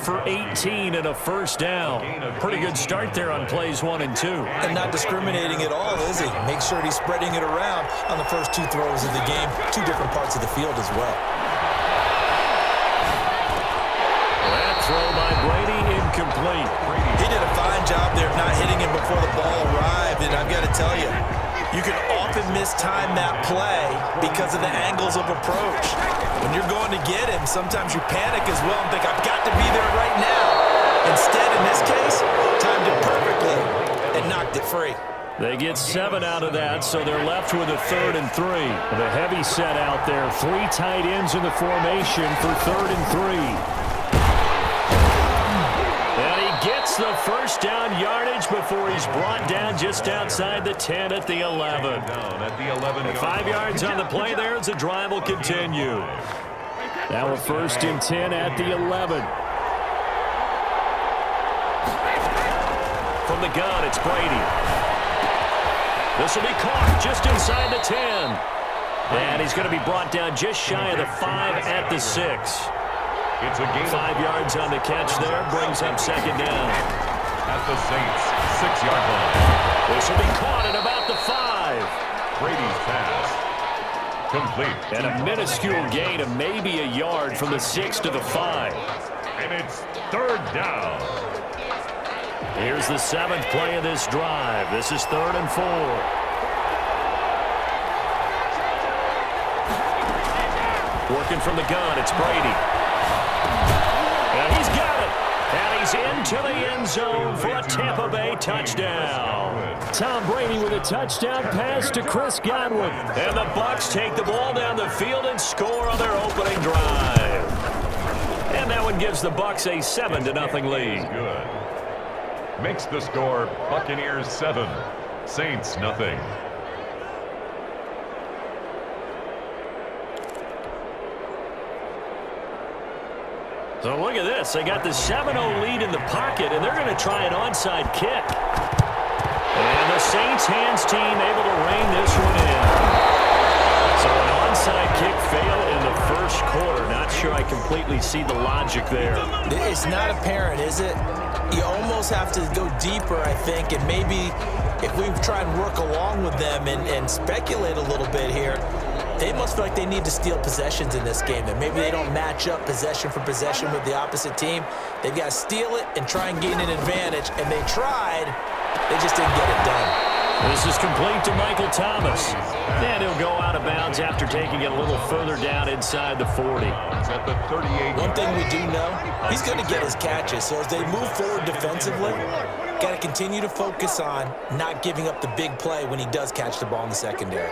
for 18 and a first down. Pretty good start there on plays 1 and 2. And not discriminating at all, is he? Make sure he's spreading it around on the first 2 throws of the game. 2 different parts of the field as well. That throw by Brady incomplete. He did a fine job there of not hitting him before the ball arrived. And I've got to tell you, you can often mistime that play because of the angles of approach. When you're going to get him, sometimes you panic as well and think, I've got to be there right now. Instead, in this case, timed it perfectly and knocked it free. They get 7 out of that, so they're left with a 3rd and 3. The heavy set out there. 3 tight ends in the formation for 3rd and 3. And he gets the first down yardage before he's brought down just outside the 10 at the 11. 5 yards on the play there as the drive will continue. Now a 1st and 10 at the 11. From the gun, it's Brady. This will be caught just inside the 10. And he's going to be brought down just shy of the 5 at the 6. It's a gain 5 yards on the catch there, brings up 2nd down. At the Saints' 6-yard line. This will be caught at about the 5. Brady's pass. Complete. And a minuscule gain of maybe a yard from the 6 to the 5. And it's 3rd down. Here's the 7th play of this drive. This is 3rd and 4. Working from the gun, it's Brady. And he's got it. And he's into the end zone for a Tampa Bay touchdown. Tom Brady with a touchdown pass to Chris Godwin. And the Bucs take the ball down the field and score on their opening drive. And that one gives the Bucs a 7-0 lead. Good. Makes the score Buccaneers 7, Saints nothing. So look at this. They got the 7-0 lead in the pocket, and they're going to try an onside kick. And the Saints hands team able to rein this one in. So an onside kick fail in the first quarter. Not sure I completely see the logic there. It's not apparent, is it? You almost have to go deeper, I think, and maybe if we try and work along with them and speculate a little bit here, they must feel like they need to steal possessions in this game, and maybe they don't match up possession for possession with the opposite team. They've got to steal it and try and gain an advantage, and they tried. They just didn't get it done. This is complete to Michael Thomas. And he'll go out of bounds after taking it a little further down inside the 40. It's at the 38. One thing we do know, he's going to get his catches. So as they move forward defensively, got to continue to focus on not giving up the big play when he does catch the ball in the secondary.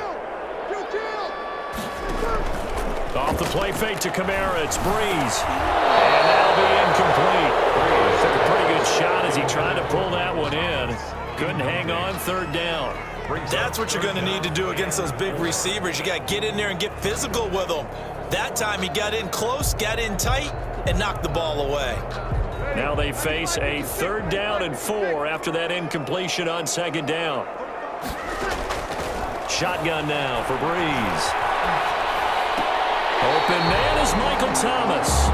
Off the play fake to Kamara, it's Breeze. And that'll be incomplete. Breeze took a pretty good shot as he tried to pull that one in. Couldn't hang on, 3rd down. That's what you're going to need to do against those big receivers. You got to get in there and get physical with them. That time he got in close, got in tight, and knocked the ball away. Now they face a 3rd down and 4 after that incompletion on 2nd down. Shotgun now for Breeze. Open man is Michael Thomas.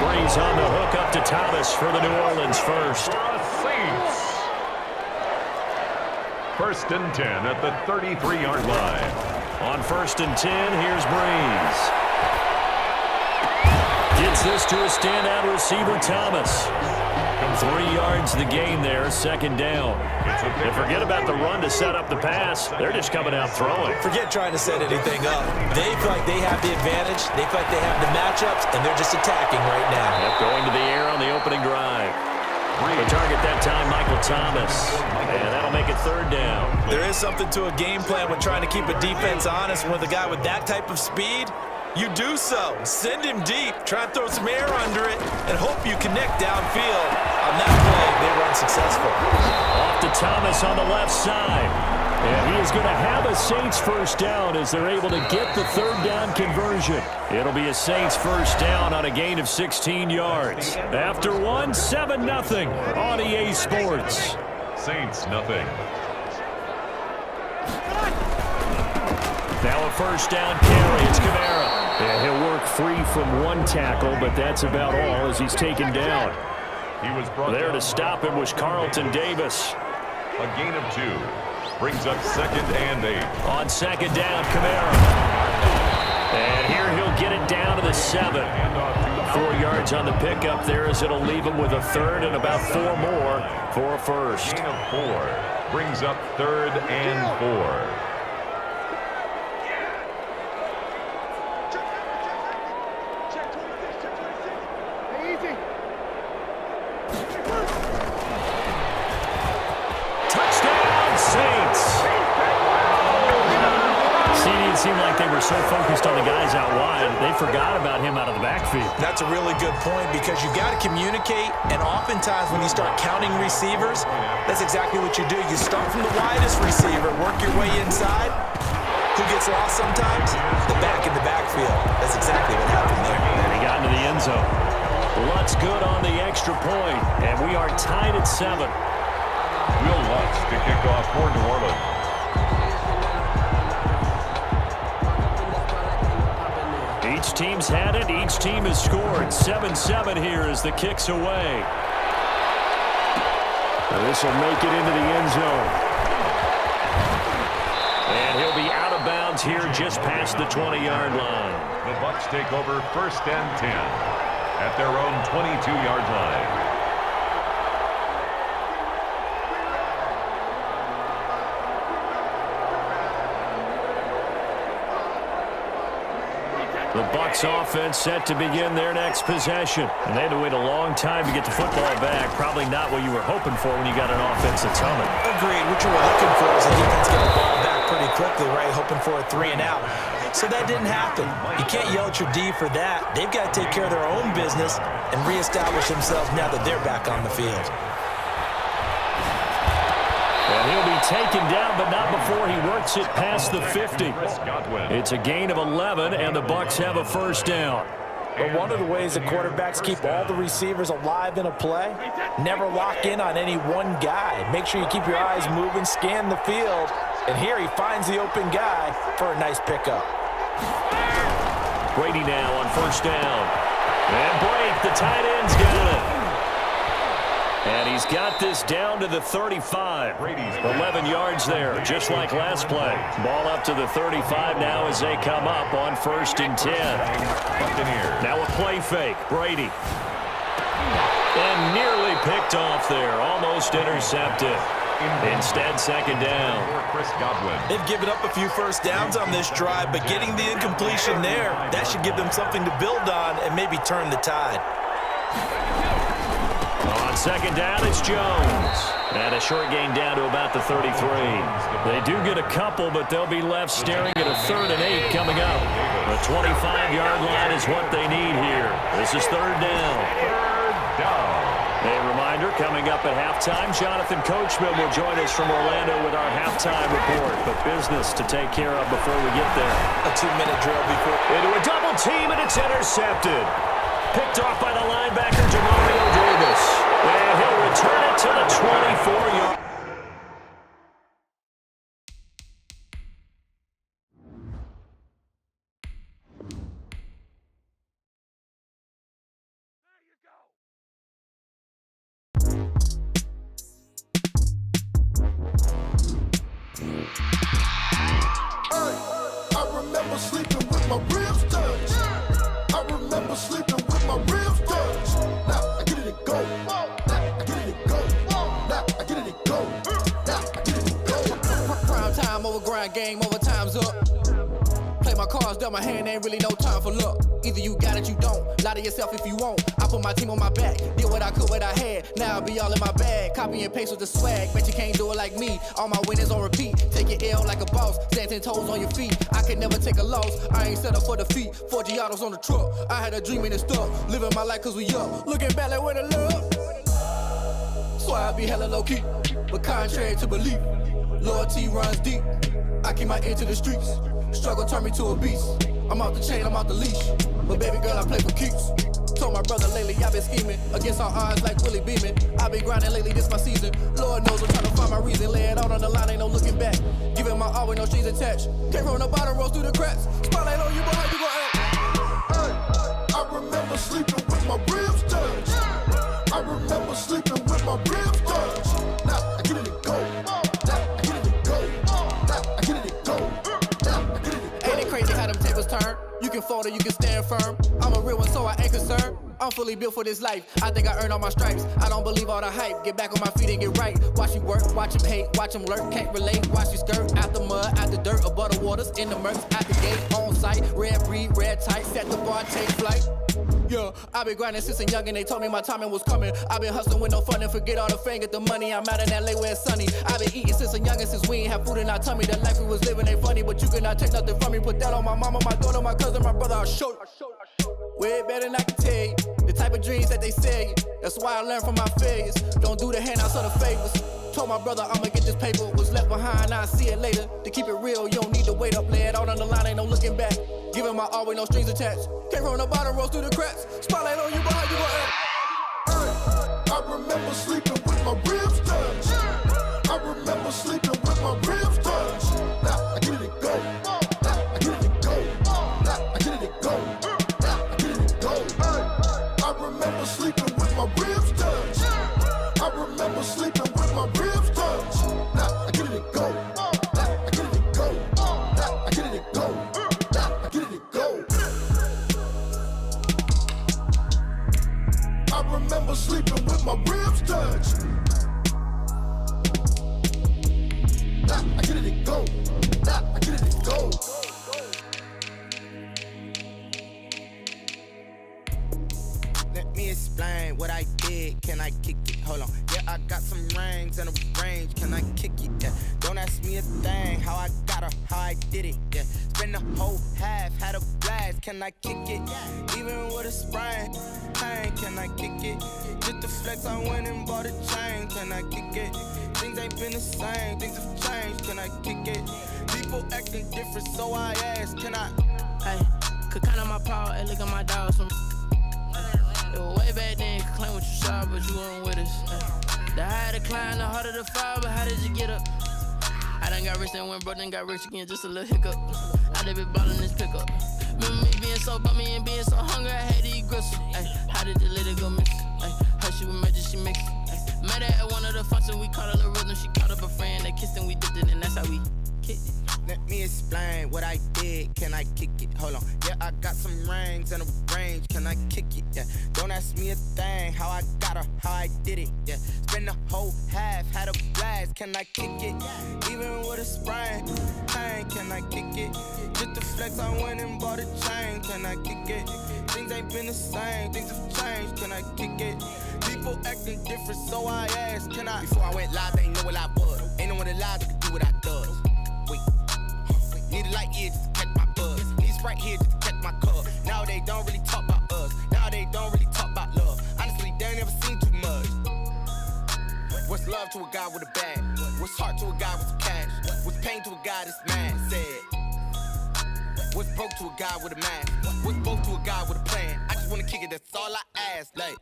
Breeze on the hook up to Thomas for the New Orleans first. Saints. 1st and 10 at the 33-yard line. On 1st and 10, here's Breeze. Gets this to a standout receiver, Thomas. 3 yards the gain there, 2nd down. And forget about the run to set up the pass. They're just coming out throwing. Forget trying to set anything up. They feel like they have the advantage. They feel like they have the matchups, and they're just attacking right now. Yep, going to the air on the opening drive. The target that time, Michael Thomas. And that'll make it 3rd down. There is something to a game plan when trying to keep a defense honest. With a guy with that type of speed, you do so. Send him deep. Try and throw some air under it and hope you connect downfield. On that play, they run successful. Off to Thomas on the left side. And he is going to have a Saints first down as they're able to get the 3rd down conversion. It'll be a Saints first down on a gain of 16 yards. After 7-0 on EA Sports. Saints nothing. Now a first down carry. It's Kamara. Yeah, he'll work free from one tackle, but that's about all as he's taken down. He was brought There down. to stop him was Carlton Davis. A gain of 2. Brings up 2nd and 8. On 2nd down, Kamara. And here he'll get it down to the 7. 4 yards on the pickup there as it'll leave him with a 3rd and about 4 more for a first. Gain of 4. Brings up 3rd and 4. Seemed like they were so focused on the guys out wide, they forgot about him out of the backfield. That's a really good point because you got to communicate, and oftentimes when you start counting receivers, that's exactly what you do. You start from the widest receiver, work your way inside. Who gets lost sometimes? The back in the backfield. That's exactly what happened there. And he got into the end zone. Lutz good on the extra point, and we are tied at 7. Will Lutz to kick off for New Orleans. Each team's had it. Each team has scored. 7-7 here as the kick's away. This will make it into the end zone. And he'll be out of bounds here just past the 20-yard line. The Bucs take over 1st and 10 at their own 22-yard line. The Bucs offense set to begin their next possession. And they had to wait a long time to get the football back. Probably not what you were hoping for when you got an offense that's humming. Agreed. What you were looking for is the defense get the ball back pretty quickly, right? Hoping for a 3 and out. So that didn't happen. You can't yell at your D for that. They've got to take care of their own business and reestablish themselves now that they're back on the field. And he'll be taken down, but not before he works it past the 50. It's a gain of 11, and the Bucs have a first down. But one of the ways that quarterbacks keep all the receivers alive in a play, never lock in on any one guy. Make sure you keep your eyes moving, scan the field, and here he finds the open guy for a nice pickup. Brady now on first down. And Blake, the tight end's got it. And he's got this down to the 35. 11 yards there, just like last play. Ball up to the 35 now as they come up on 1st and 10. Now a play fake. Brady. And nearly picked off there. Almost intercepted. Instead, 2nd down. They've given up a few first downs on this drive, but getting the incompletion there, that should give them something to build on and maybe turn the tide. On 2nd down, it's Jones. And a short gain down to about the 33. They do get a couple, but they'll be left staring at a 3rd and 8 coming up. The 25-yard line is what they need here. This is 3rd down. A reminder, coming up at halftime, Jonathan Coachman will join us from Orlando with our halftime report. But business to take care of before we get there. A 2-minute drill before. Into a double team, and it's intercepted. Picked off by the linebacker, Demario Davis. And he'll return it to the 24-yard. I remember sleeping with my ribs touched. I remember sleeping with my ribs touched. Now I get it and go. Now I get it and go. Now I get it and go. Now I get it and go. Prime time over grind game, over time's up. Play my cards, dealt my hand, ain't really no time for luck. Either you got it, you don't. Lie to yourself if you won't. I put my team on my back, did what I could, what I had. Now I be all in my bag, copy and paste with the swag. Bet you can't do it like me. All my winners on repeat. Take your L like a boss, stand 10 toes on your feet. I can never take a loss. I ain't set up for defeat. 4 Giottos on the truck. I had a dream and it stuck. Living my life cause we up. Looking back like where the love. So I be hella low key, but contrary to belief, loyalty runs deep. I keep my ear to the streets. Struggle turned me to a beast. I'm out the chain, I'm out the leash. But baby girl, I play for keeps. Told my brother lately, I've been scheming against all odds like Willie Beeman. I've been grinding lately, this my season. Lord knows I'm trying to find my reason. Lay it out on the line, ain't no looking back. Giving my all with no strings attached. Came from the bottom, rose through the cracks. Spotlight on you, boy, how you gon' act? with my ribs touch. I remember sleeping with my ribs touch. Now I get it and go. Now I get it and go. Now I get it and go. Now I get it and go. Ain't it crazy how them tables turn? You can fold or you can stand firm. I'm a real one, so I ain't concerned. I'm fully built for this life. I think I earned all my stripes. I don't believe all the hype. Get back on my feet and get right. Watch you work, watch him hate, watch him lurk. Can't relate, watch you skirt. Out the mud, out the dirt, above the waters, in the murks, out the gate, on site. Red breed, red tight, set the bar, take flight. Yeah, I been grinding since a young and they told me my timing was coming. I been hustling with no fun and forget all the fame, get the money. I'm out in LA where it's sunny. I been eating since a young and since we ain't have food in our tummy. The life we was living ain't funny, but you cannot take nothing from me. Put that on my mama, my daughter, my cousin, my brother, I'll show you. Way better than I can tell you. The type of dreams that they sell you. That's why I learned from my failures. Don't do the handouts or the favors. Told my brother I'ma get this paper. Was left behind, I'll see it later. To keep it real, you don't need to wait up. Lay it out on the line, ain't no looking back. Giving my all with no strings attached. Came from the bottom, rose through the cracks. Spotlight on you, but how you gon' act? I remember sleeping with my ribs touch. I remember sleeping with my ribs touch. Now I get it and go. Now I get it and go. Now I get it and go. Now I get it and go. I remember sleeping with my ribs touch. I remember sleeping with my ribs touch. Now I get it and go. Now I get it and go. Now I get it and go. Now I get it and go. I remember sleeping with my ribs touch. Now I get it and go. Now I get it and go. Let me explain what I did. Can I kick it? Hold on. Yeah, I got some rings and a range. Can I kick it? Yeah. Don't ask me a thing. How I got her, how I did it. Yeah. Spend the whole half, had a blast. Can I kick it? Even with a sprain. Pain, can I kick it? Just the flex, I went and bought a chain. Can I kick it? Things ain't been the same. Things have changed. Can I kick it? People acting different, so I ask. Can I? Hey, could count on my power and look at my dogs from. It was way back then, could claim what you saw, but you weren't with us. The higher the climb, the harder the fall, but how did you get up? I done got rich and went broke, then got rich again, just a little hiccup. I done been ballin' this pickup. Remember me being so bummy and being so hungry, I had to eat gristle. Ay, how did the lady go miss? Ay, her she was magic, she mixed. Met her at one of the functions, we caught a little rhythm, she caught up a friend, they kissed and we dipped it, and that's how we kicked it. Let me explain what I did. Can I kick it? Hold on. Yeah, I got some rings and a range. Can I kick it? Yeah. Don't ask me a thing. How I got her, how I did it. Yeah. Spend the whole half, had a blast. Can I kick it? Even with a sprain. Pain, can I kick it? Just the flex, I went and bought a chain. Can I kick it? Things ain't been the same. Things have changed. Can I kick it? People acting different, so I asked. Can I? Before I went live, they ain't know what I was. Ain't no one alive that could do what I does. Wait. Need a light here just to catch my buzz. Need Sprite here just to catch my cup. Now they don't really talk about us. Now they don't really talk about love. Honestly, they ain't never seen too much. What's love to a guy with a bag? What's heart to a guy with some cash? What's pain to a guy that's mad? Said. What's broke to a guy with a mask? What's broke to a guy with a plan? I just wanna kick it, that's all I ask. Like.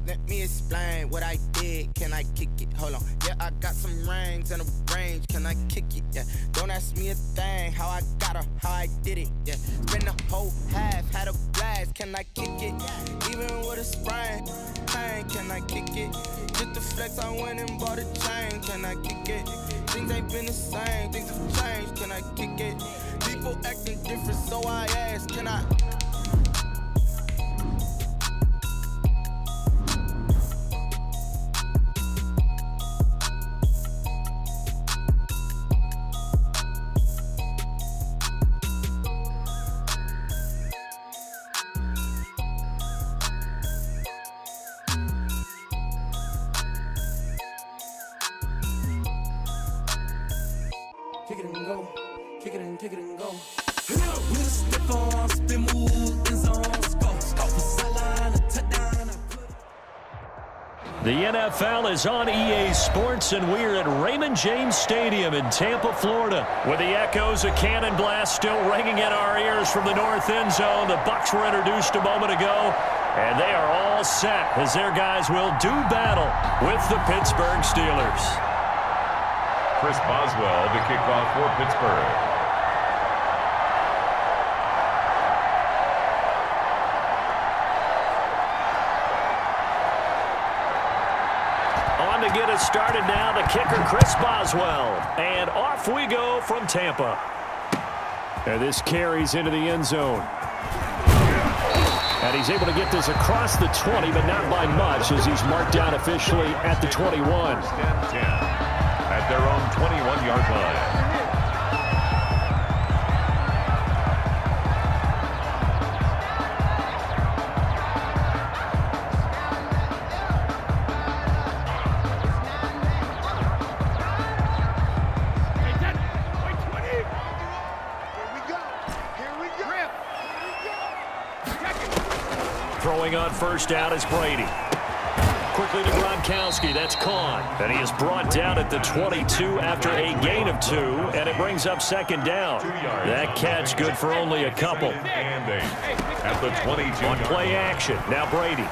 Let me explain what I did. Can I kick it? Hold on. Yeah, I got some rings and a range. Can I kick it? Yeah. Don't ask me a thing. How I got her, how I did it. Yeah. Spend the whole half, had a blast. Can I kick it? Even with a sprain. Pain, can I kick it? Just the flex, I went and bought a chain. Can I kick it? Things ain't been the same. Things have changed. Can I kick it? People acting different, so I ask. Can I? Kick it and go, kick it and go. With a stiff on, spin move, in zone, score. Off the sideline, a touchdown. The NFL is on EA Sports, and we're at Raymond James Stadium in Tampa, Florida, with the echoes of Cannon Blast still ringing in our ears from the north end zone. The Bucs were introduced a moment ago, and they are all set as their guys will do battle with the Pittsburgh Steelers. Chris Boswell to kick off for Pittsburgh. to get us started now, the kicker, Chris Boswell. And off we go from Tampa. And this carries into the end zone. And he's able to get this across the 20, but not by much, as he's marked down officially at the 21. 10 at their own 21-yard line. Throwing on first down is Brady. Quickly to Gronkowski. That's caught. And he is brought down at the 22 after a gain of 2, and it brings up second down. That catch good for only a couple. And at the 22. On play action. Now Brady.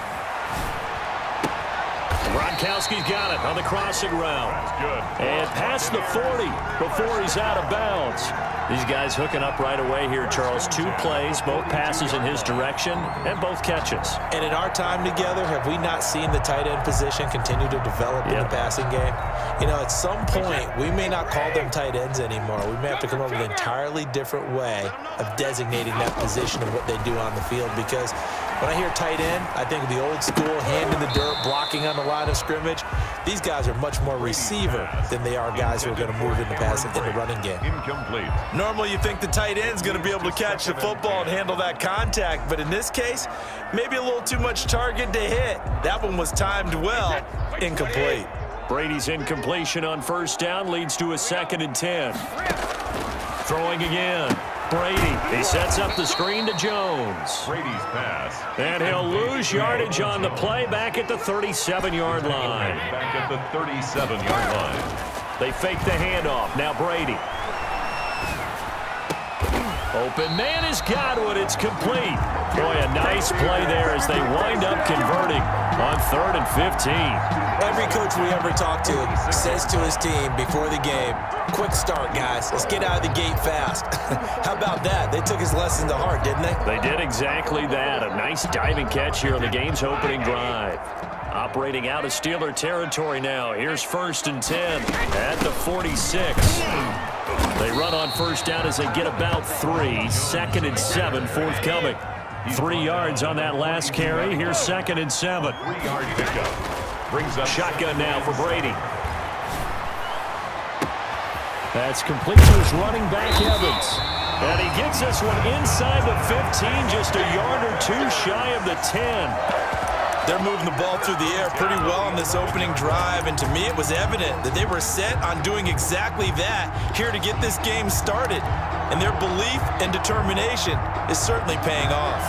Gronkowski's got it on the crossing route. That's good. And past the 40 before he's out of bounds. These guys hooking up right away here, Charles. 2 plays, both passes in his direction, and both catches. And in our time together, have we not seen the tight end position continue to develop in the passing game? You know, at some point, we may not call them tight ends anymore. We may have to come up with an entirely different way of designating that position and what they do on the field, because when I hear tight end, I think of the old school, hand in the dirt, blocking on the line of scrimmage. These guys are much more receiver than they are guys who are going to move in the running game. Incomplete. Normally you think the tight end's going to be able to catch the football and handle that contact, but in this case, maybe a little too much target to hit. That one was timed well. Incomplete. Brady's incompletion on first down leads to a 2nd and 10. Throwing again. Brady. He sets up the screen to Jones. Brady's pass. And he'll lose yardage on the play back at the 37-yard line. Back at the 37-yard line. They fake the handoff. Now Brady. Open man has got one. It's complete. Boy, a nice play there as they wind up converting on 3rd and 15. Every coach we ever talk to says to his team before the game, quick start, guys. Let's get out of the gate fast. How about that? They took his lesson to heart, didn't they? They did exactly that. A nice diving catch here on the game's opening drive. Operating out of Steeler territory now. Here's 1st and 10 at the 46. They run on first down as they get about 3. 2nd and 7 forthcoming. 3 yards on that last carry. Here's 2nd and 7. 3-yard pickup. Brings up shotgun now for Brady. That's complete to his running back, Evans. And he gets this one inside the 15, just a yard or 2 shy of the 10. They're moving the ball through the air pretty well on this opening drive, and to me it was evident that they were set on doing exactly that here to get this game started. And their belief and determination is certainly paying off.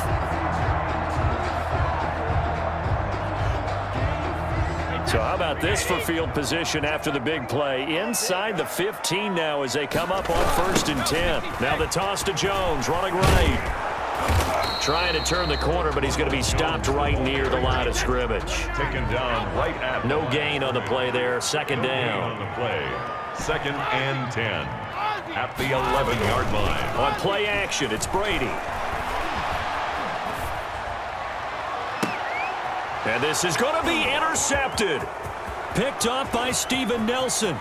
So how about this for field position after the big play? Inside the 15 now as they come up on 1st and 10. Now the toss to Jones, running right. Trying to turn the corner, but he's going to be stopped right near the line of scrimmage. Taken down right at no gain on the play there. 2nd down. On the play. 2nd and 10 at the 11-yard line. On play action, it's Brady. And this is going to be intercepted. Picked off by Steven Nelson.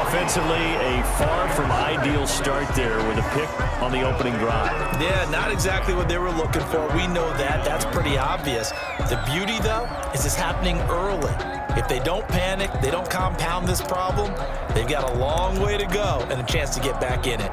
Offensively, a far from ideal start there with a pick on the opening drive. Yeah, not exactly what they were looking for. We know that. That's pretty obvious. The beauty, though, is it's happening early. If they don't panic, they don't compound this problem, they've got a long way to go and a chance to get back in it.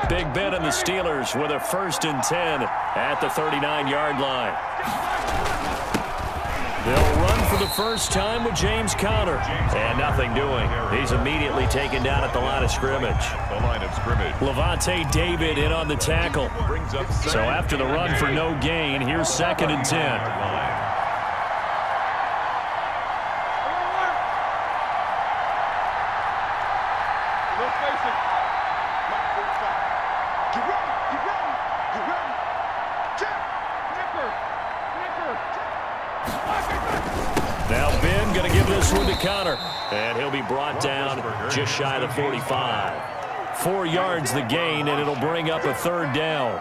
Big Ben and the Steelers with a 1st and 10 at the 39-yard line. They'll run for the first time with James Conner. And nothing doing. He's immediately taken down at the line of scrimmage. Levante David in on the tackle. So after the run for no gain, here's 2nd and 10. This one to counter. And he'll be brought down just shy of the 45. 4 yards the gain, and it'll bring up a third down.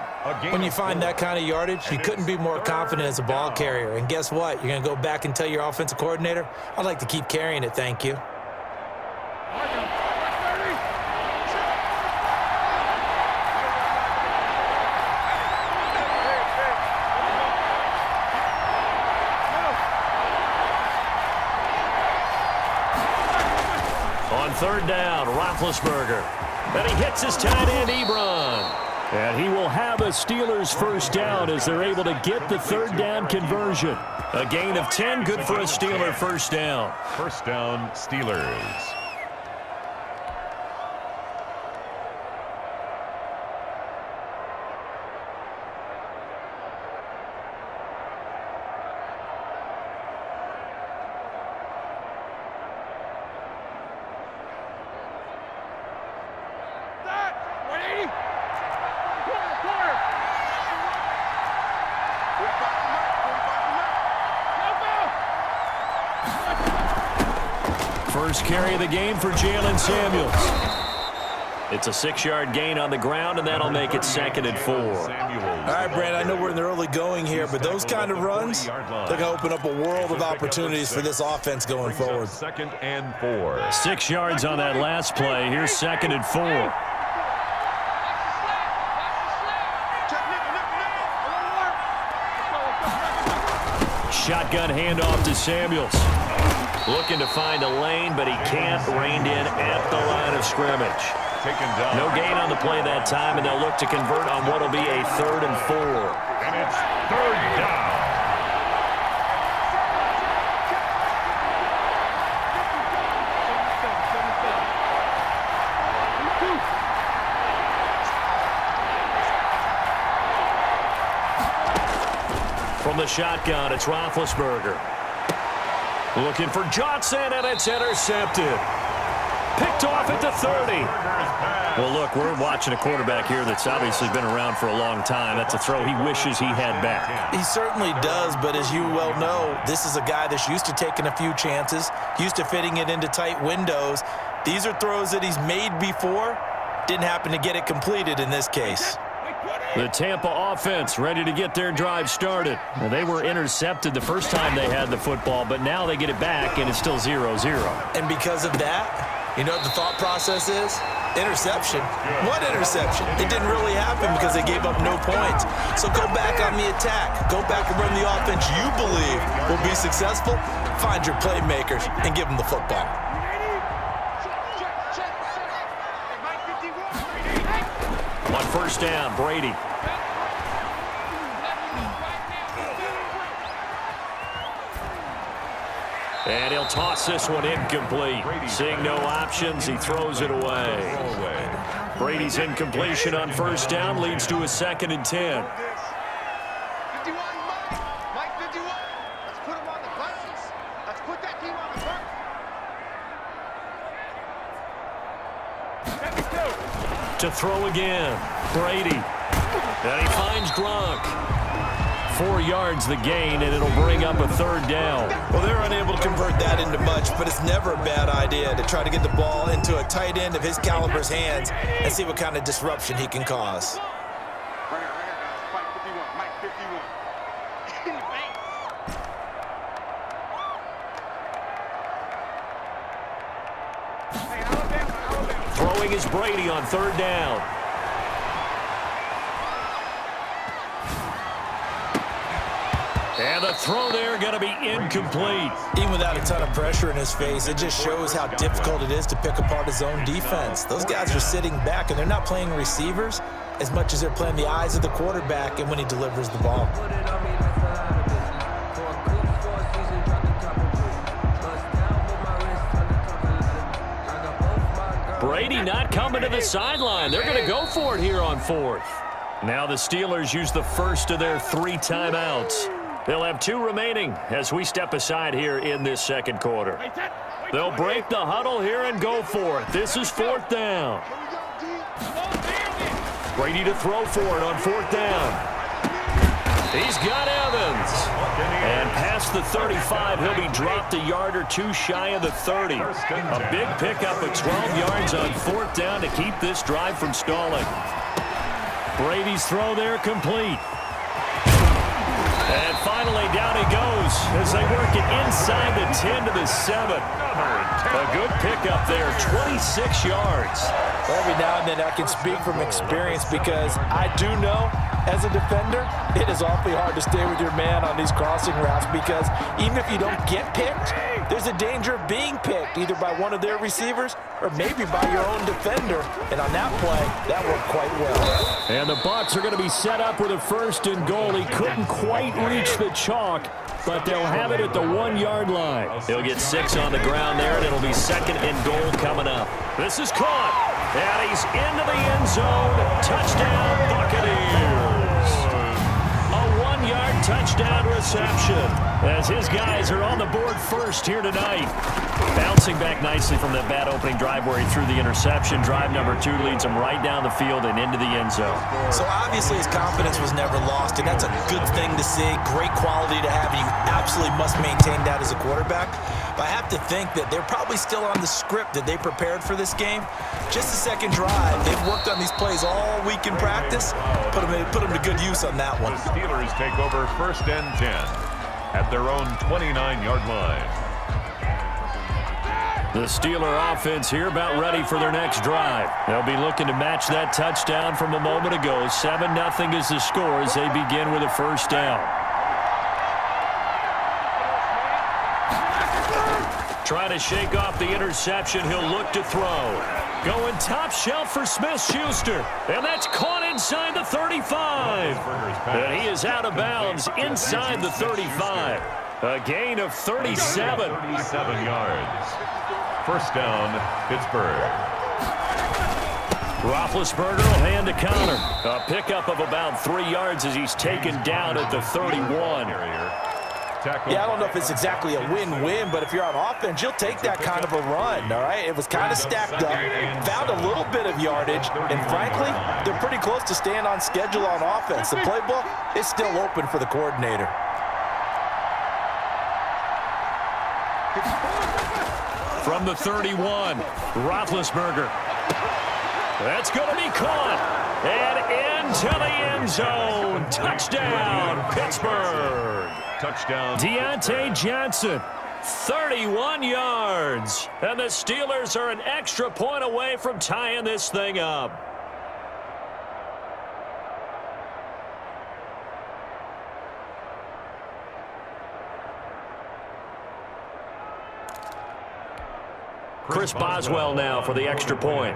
When you find that kind of yardage, you couldn't be more confident as a ball carrier. And guess what? You're going to go back and tell your offensive coordinator, I'd like to keep carrying it, thank you. On third down, Roethlisberger. And he hits his tight end, Ebron. And he will have a Steelers first down as they're able to get the third down conversion. A gain of 10, good for a Steeler first down. First down, Steelers. First carry of the game for Jalen Samuels. It's a 6-yard gain on the ground, and that'll make it 2nd and 4. All right, Brand, I know we're in the early going here, but those kind of runs, they're going to open up a world of opportunities for this offense going forward. 2nd and 4. 6 yards on that last play. Here's 2nd and 4. Shotgun handoff to Samuels. Looking to find a lane, but he can't. Reined in at the line of scrimmage. No gain on the play that time, and they'll look to convert on what will be a 3rd and 4. And it's 3rd down. From the shotgun, it's Roethlisberger. Looking for Johnson, and it's intercepted. Picked off at the 30. Well, look, we're watching a quarterback here that's obviously been around for a long time. That's a throw he wishes he had back. He certainly does, but as you well know, this is a guy that's used to taking a few chances, used to fitting it into tight windows. These are throws that he's made before. Didn't happen to get it completed in this case. The Tampa offense ready to get their drive started. Well, they were intercepted the first time they had the football, but now they get it back, and it's still 0-0. And because of that, you know what the thought process is? Interception. What interception? It didn't really happen because they gave up no points. So go back on the attack. Go back and run the offense you believe will be successful. Find your playmakers and give them the football. On first down, Brady. And he'll toss this one incomplete. Seeing no options, he throws it away. Brady's incompletion on first down leads to a 2nd and 10. To throw again, Brady. And he finds Gronk. 4 yards the gain, and it'll bring up a 3rd down. Well, they're unable to convert that into much, but it's never a bad idea to try to get the ball into a tight end of his caliber's hands and see what kind of disruption he can cause. Throwing is Brady on 3rd down. And the throw there going to be incomplete. Even without a ton of pressure in his face, it just shows how difficult it is to pick apart his own defense. Those guys are sitting back, and they're not playing receivers as much as they're playing the eyes of the quarterback and when he delivers the ball. Brady not coming to the sideline. They're going to go for it here on 4th. Now the Steelers use the first of their 3 timeouts. They'll have 2 remaining as we step aside here in this 2nd quarter. They'll break the huddle here and go for it. This is 4th down. Brady to throw for it on 4th down. He's got Evans. And pass past the 35. He'll be dropped a yard or two shy of the 30. A big pickup of 12 yards on 4th down to keep this drive from stalling. Brady's throw there complete. And finally, down he goes as they work it inside the 10 to the 7. A good pickup there, 26 yards. Every now and then I can speak from experience because I do know as a defender, it is awfully hard to stay with your man on these crossing routes because even if you don't get picked, there's a danger of being picked either by one of their receivers or maybe by your own defender. And on that play, that worked quite well. And the Bucs are going to be set up with a 1st and goal. He couldn't quite reach the chalk, but they'll have it at the 1-yard line. He'll get 6 on the ground there, and it'll be 2nd and goal coming up. This is caught, and he's into the end zone. Touchdown, Buccaneers. A 1-yard touchdown reception as his guys are on the board first here tonight. Bouncing back nicely from that bad opening drive where he threw the interception. Drive number 2 leads him right down the field and into the end zone. So obviously his confidence was never lost, and that's a good thing to see. Great quality to have, and you absolutely must maintain that as a quarterback. But I have to think that they're probably still on the script that they prepared for this game. Just the second drive. They've worked on these plays all week in practice. Put them to good use on that one. The Steelers take over 1st and 10 at their own 29-yard line. The Steeler offense here about ready for their next drive. They'll be looking to match that touchdown from a moment ago. 7-0 is the score as they begin with a 1st down. Trying to shake off the interception. He'll look to throw. Going top shelf for Smith-Schuster. And that's caught inside the 35. And he is out of bounds inside the 35. A gain of 37. 37 yards. 1st down, Pittsburgh. Roethlisberger will hand a counter. A pickup of about 3 yards as he's taken down at the 31. Yeah, I don't know if it's exactly a win-win, but if you're on offense, you'll take that kind of a run, all right? It was kind of stacked up, found a little bit of yardage, and frankly, they're pretty close to staying on schedule on offense. The playbook is still open for the coordinator. From the 31, Roethlisberger. That's going to be caught. And into the end zone. Touchdown, Pittsburgh. Touchdown. Deontay Johnson, 31 yards. And the Steelers are an extra point away from tying this thing up. Chris Boswell now for the extra point.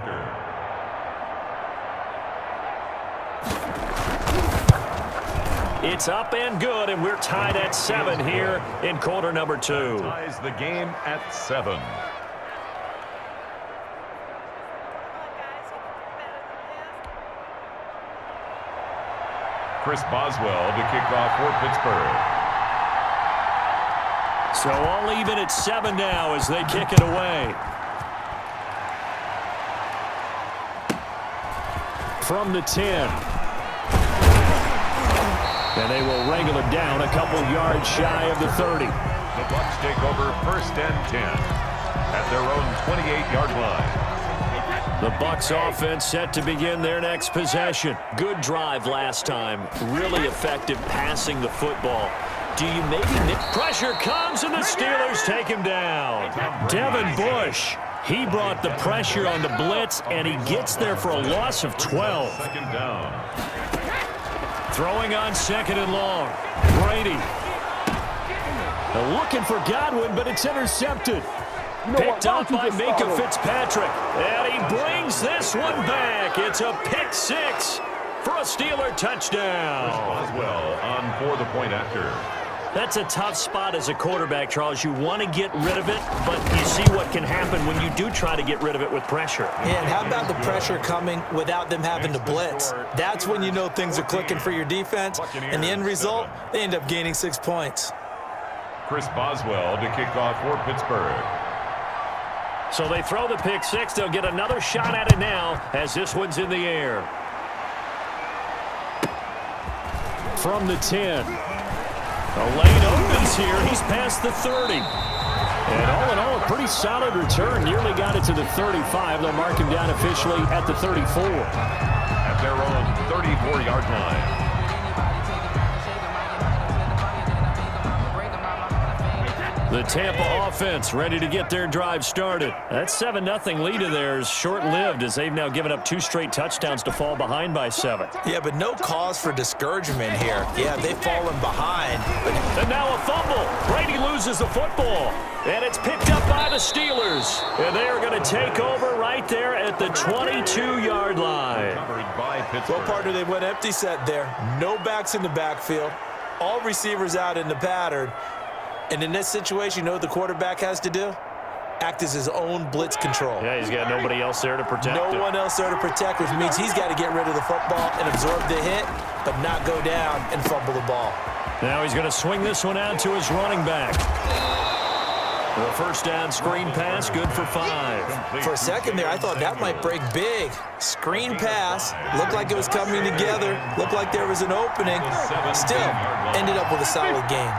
It's up and good, and we're tied at 7 here in quarter number 2. Ties the game at 7. Chris Boswell to kick off for Pittsburgh. So all even at 7 now as they kick it away. From the 10. And they will wrangle it down a couple yards shy of the 30. The Bucs take over 1st and 10 at their own 28-yard line. The Bucs offense set to begin their next possession. Good drive last time. Really effective passing the football. Do you maybe pressure comes and the Steelers take him down. Devin Bush, he brought the pressure on the blitz and he gets there for a loss of 12. 2nd down. Throwing on 2nd and long. Brady. Looking for Godwin, but it's intercepted. Picked up by Minka Fitzpatrick. And he brings this one back. It's a pick 6 for a Steeler touchdown. Boswell on for the point after. That's a tough spot as a quarterback, Charles. You want to get rid of it, but you see what can happen when you do try to get rid of it with pressure. And how about the pressure coming without them having to blitz? That's when you know things are clicking for your defense. And the end result, they end up gaining 6 points. Chris Boswell to kick off for Pittsburgh. So they throw the pick 6. They'll get another shot at it now as this one's in the air. From the 10. A lane opens here. He's past the 30. And all in all, a pretty solid return. Nearly got it to the 35. They'll mark him down officially at the 34. At their own 34-yard line. The Tampa offense ready to get their drive started. That 7-0 lead of theirs short-lived as they've now given up 2 straight touchdowns to fall behind by 7. Yeah, but no cause for discouragement here. Yeah, they've fallen behind. And now a fumble. Brady loses the football. And it's picked up by the Steelers. And they are going to take over right there at the 22-yard line. What partner they went empty set there. No backs in the backfield. All receivers out in the pattern. And in this situation, you know what the quarterback has to do? Act as his own blitz control. Yeah, he's got nobody else there to protect him. No one else there to protect, which means he's got to get rid of the football and absorb the hit, but not go down and fumble the ball. Now he's going to swing this one out to his running back. The first down screen pass, good for 5. For a second there, I thought that might break big. Screen pass, looked like it was coming together, looked like there was an opening. Still, ended up with a solid game.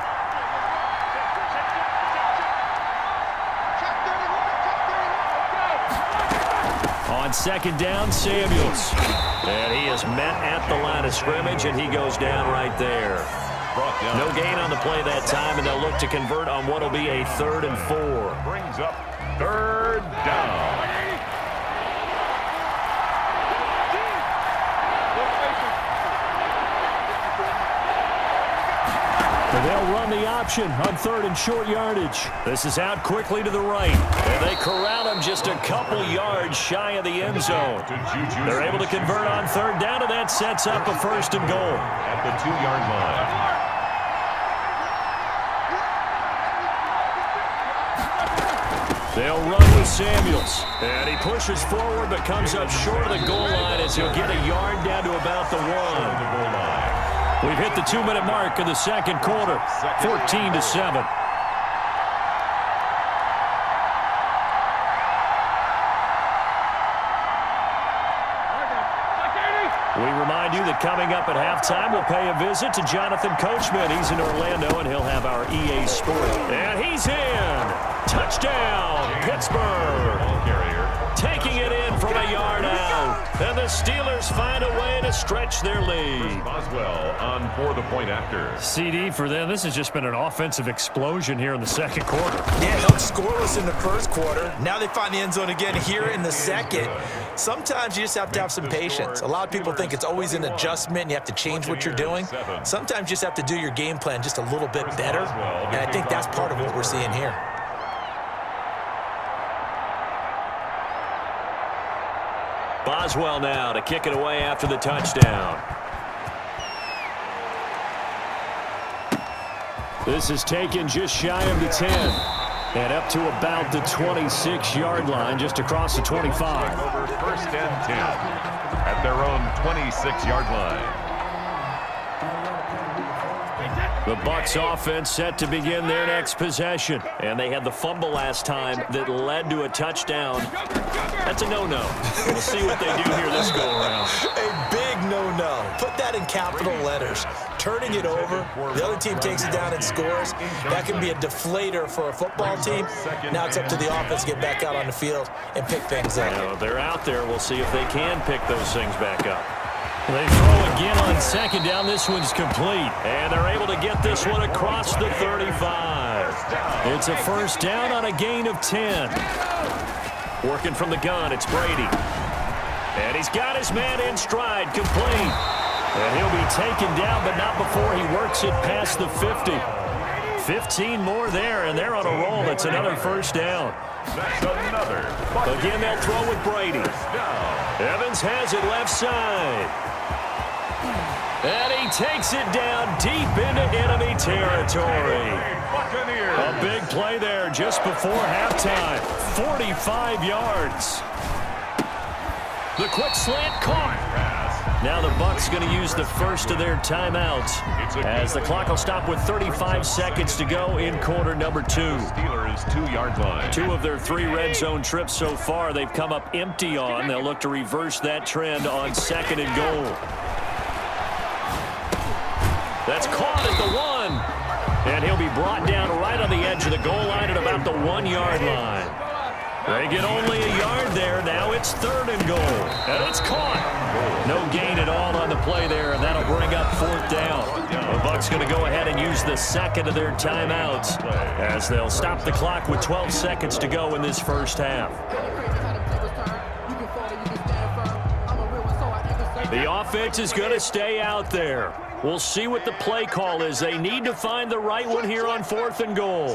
On second down, Samuels. And he is met at the line of scrimmage, and he goes down right there. No gain on the play that time, and they'll look to convert on what will be a 3rd and 4. Brings up 3rd down. They'll run the option on 3rd and short yardage. This is out quickly to the right. And they corral him just a couple yards shy of the end zone. They're able to convert on 3rd down, and that sets up a 1st and goal. At the 2-yard line. They'll run with Samuels. And he pushes forward but comes up short of the goal line as he'll get a yard down to about the 1. We've hit the 2-minute mark of the second quarter, 14-7. We remind you that coming up at halftime, we'll pay a visit to Jonathan Coachman. He's in Orlando, and he'll have our EA Sport. And he's in. Touchdown, Pittsburgh. Taking it in from a yard out. And the Steelers find a way to stretch their lead. Boswell on for the point after. CD for them. This has just been an offensive explosion here in the second quarter. Yeah, no scoreless in the first quarter. Now they find the end zone again here in the second. Sometimes you just have to have some patience. A lot of people think it's always an adjustment and you have to change what you're doing. Sometimes you just have to do your game plan just a little bit better. And I think that's part of what we're seeing here. Boswell now to kick it away after the touchdown. This is taken just shy of the 10. And up to about the 26-yard line, just across the 25. Over 1st and 10 at their own 26-yard line. The Bucs offense set to begin their next possession. And they had the fumble last time that led to a touchdown. That's a no-no. We'll see what they do here this go-around. A big no-no. Put that in capital letters. Turning it over, the other team takes it down and scores. That can be a deflator for a football team. Now it's up to the offense to get back out on the field and pick things up. Now, they're out there. We'll see if they can pick those things back up. They throw again on second down. This one's complete. And they're able to get this one across the 35. It's a 1st down on a gain of 10. Working from the gun, it's Brady. And he's got his man in stride, complete. And he'll be taken down, but not before he works it past the 50. 15 more there, and they're on a roll. It's another 1st down. That's another. Again, they'll throw with Brady. Evans has it left side. And he takes it down deep into enemy territory. A big play there just before halftime. 45 yards. The quick slant caught. Now the Bucs going to use the first of their timeouts as the clock will stop with 35 seconds to go in quarter number 2. Steelers 2-yard line. 2 of their 3 red zone trips so far they've come up empty on. They'll look to reverse that trend on 2nd and goal. That's caught at the 1. And he'll be brought down right on the edge of the goal line at about the 1-yard line. They get only a yard there. Now it's 3rd and goal. And it's caught. No gain at all on the play there, and that'll bring up 4th down. The Bucs going to go ahead and use the second of their timeouts as they'll stop the clock with 12 seconds to go in this first half. The offense is going to stay out there. We'll see what the play call is. They need to find the right one here on 4th and goal.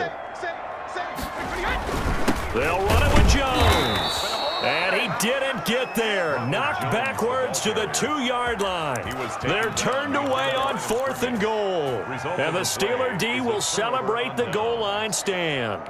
They'll run it with Jones. And he didn't get there. Knocked backwards to the 2-yard line. They're turned away on 4th and goal. And the Steeler D will celebrate the goal line stand.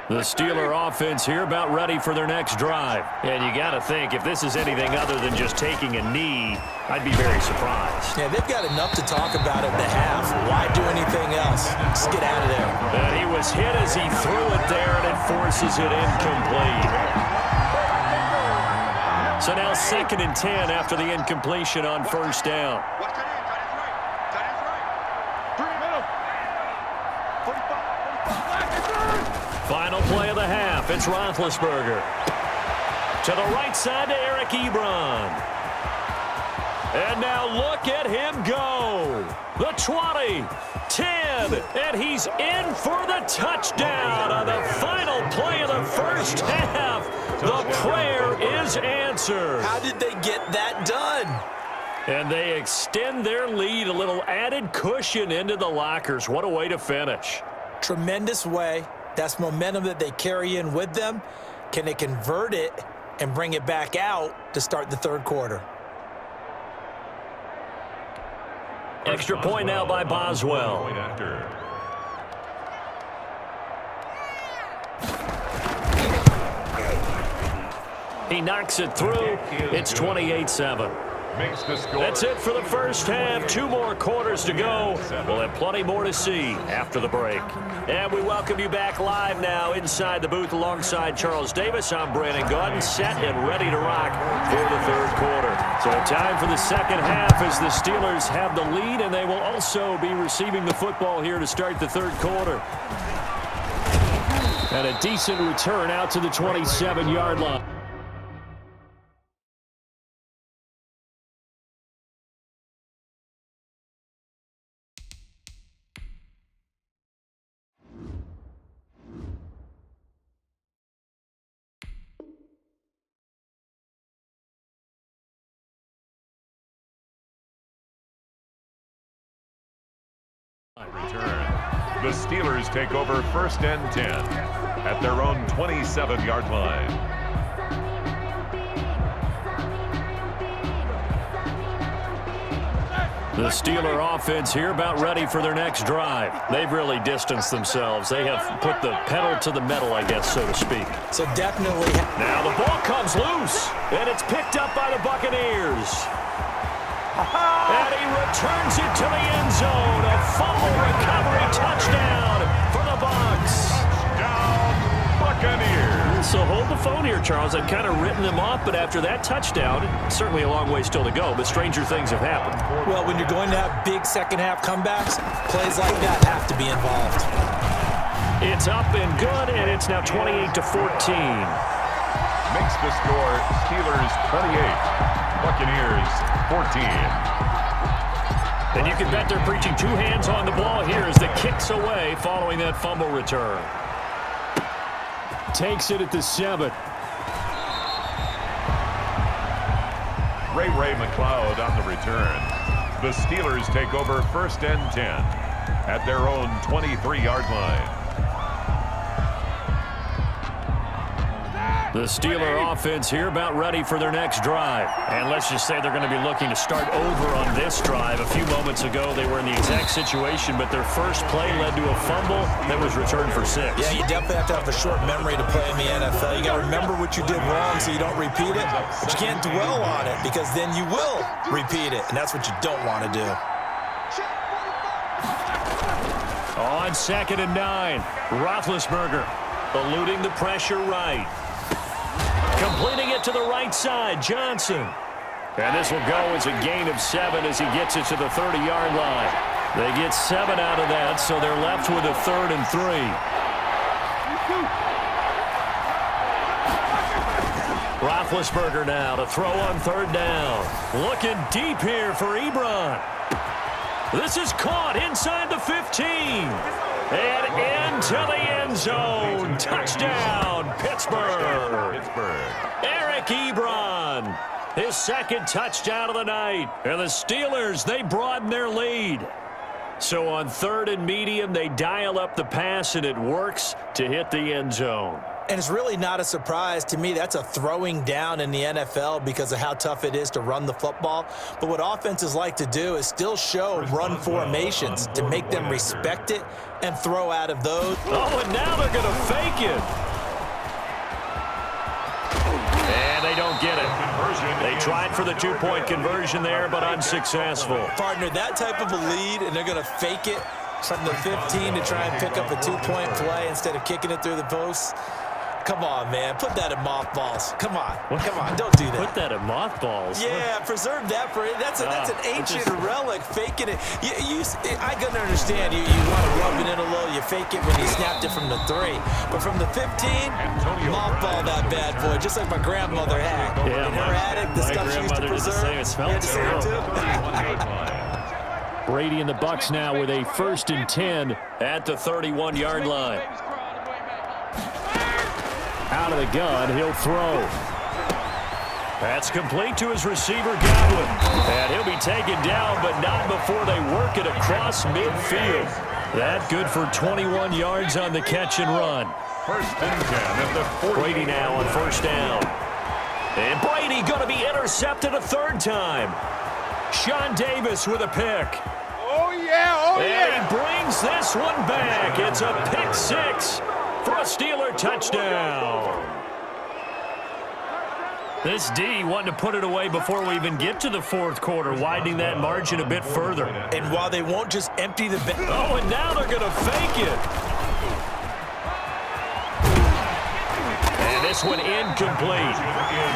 The Steeler offense here about ready for their next drive. And you got to think, if this is anything other than just taking a knee, I'd be very surprised. Yeah, they've got enough to talk about at the half. Why do anything else? Just get out of there. And he was hit as he threw it there, and it forces it incomplete. So now 2nd and 10 after the incompletion on 1st down. Final play of the half. It's Roethlisberger. To the right side to Eric Ebron. And now look at him go. The 20, 10, and he's in for the touchdown on the final play of the first half. The prayer is answered. How did they get that done? And they extend their lead, a little added cushion into the lockers. What a way to finish. Tremendous way. That's momentum that they carry in with them. Can they convert it and bring it back out to start the 3rd quarter? Extra point now by Boswell. He knocks it through. It's 28-7. That's it for the first half. 2 more quarters to go. We'll have plenty more to see after the break. And we welcome you back live now inside the booth alongside Charles Davis. I'm Brandon Gaudin, set and ready to rock for the 3rd quarter. So time for the second half as the Steelers have the lead, and they will also be receiving the football here to start the 3rd quarter. And a decent return out to the 27-yard line. Return. The Steelers take over 1st and 10 at their own 27-yard line. The Steeler offense here about ready for their next drive. They've really distanced themselves. They have put the pedal to the metal, I guess, so to speak. So definitely. Now the ball comes loose, and it's picked up by the Buccaneers. And he returns it to the end zone. A fumble recovery touchdown for the Bucs. Touchdown, Buccaneers. So hold the phone here, Charles. I've kind of written them off, but after that touchdown, certainly a long way still to go, but stranger things have happened. Well, when you're going to have big second-half comebacks, plays like that have to be involved. It's up and good, and it's now 28-14. Makes the score Steelers 28. Buccaneers 14. And you can bet they're preaching 2 hands on the ball here as the kick's away following that fumble return. Takes it at the 7. Ray McLeod on the return. The Steelers take over 1st and 10 at their own 23-yard line. The Steeler offense here about ready for their next drive. And let's just say they're going to be looking to start over on this drive. A few moments ago, they were in the exact situation, but their first play led to a fumble that was returned for 6. Yeah, you definitely have to have a short memory to play in the NFL. You got to remember what you did wrong so you don't repeat it. But you can't dwell on it because then you will repeat it, and that's what you don't want to do. On 2nd and 9, Roethlisberger eluding the pressure right. Completing it to the right side, Johnson. And this will go as a gain of 7 as he gets it to the 30-yard line. They get 7 out of that, so they're left with a 3rd and 3. Roethlisberger now to throw on 3rd down. Looking deep here for Ebron. This is caught inside the 15. And into the end zone. Touchdown, Pittsburgh. Eric Ebron, his 2nd touchdown of the night. And the Steelers, they broaden their lead. So on 3rd and medium, they dial up the pass, and it works to hit the end zone. And it's really not a surprise to me. That's a throwing down in the NFL because of how tough it is to run the football. But what offenses like to do is still show run formations to make them respect it and throw out of those. Oh, and now they're going to fake it. And they don't get it. They tried for the 2-point conversion there, but unsuccessful. Partner, that type of a lead, and they're going to fake it from the 15 to try and pick up a 2-point play instead of kicking it through the posts. Come on, man. Put that in mothballs. Come on. Come on. Don't do that. Put that in mothballs? Yeah, preserve that for it. That's an ancient relic. Faking it. I can understand. You want to rub it in a little. You fake it when you snapped it from the 3. But from the 15, mothball that bad boy, just like my grandmother had. Yeah, in her attic, the stuff she used to preserve. It smelled terrible. Brady and the Bucs now with a 1st and 10 at the 31-yard line. Out of the gun, he'll throw. That's complete to his receiver, Godwin. And he'll be taken down, but not before they work it across midfield. That good for 21 yards on the catch and run. 1st and 10 at the 40. Brady now on 1st down. And Brady going to be intercepted a 3rd time. Sean Davis with a pick. Oh, yeah, And he brings this one back. It's a pick 6 for a Steeler touchdown. This D wanting to put it away before we even get to the 4th quarter, widening that margin a bit further. And while they won't just empty the bench. Oh, and now they're going to fake it. And this one incomplete.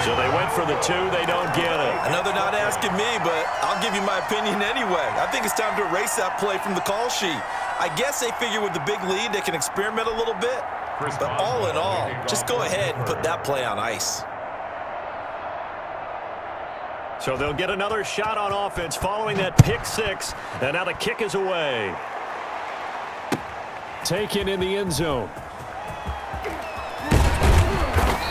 So they went for the 2. They don't get it. I know they're not asking me, but I'll give you my opinion anyway. I think it's time to erase that play from the call sheet. I guess they figure with the big lead they can experiment a little bit. But all in all, just go ahead and put that play on ice. So they'll get another shot on offense following that pick 6. And now the kick is away. Taken in the end zone.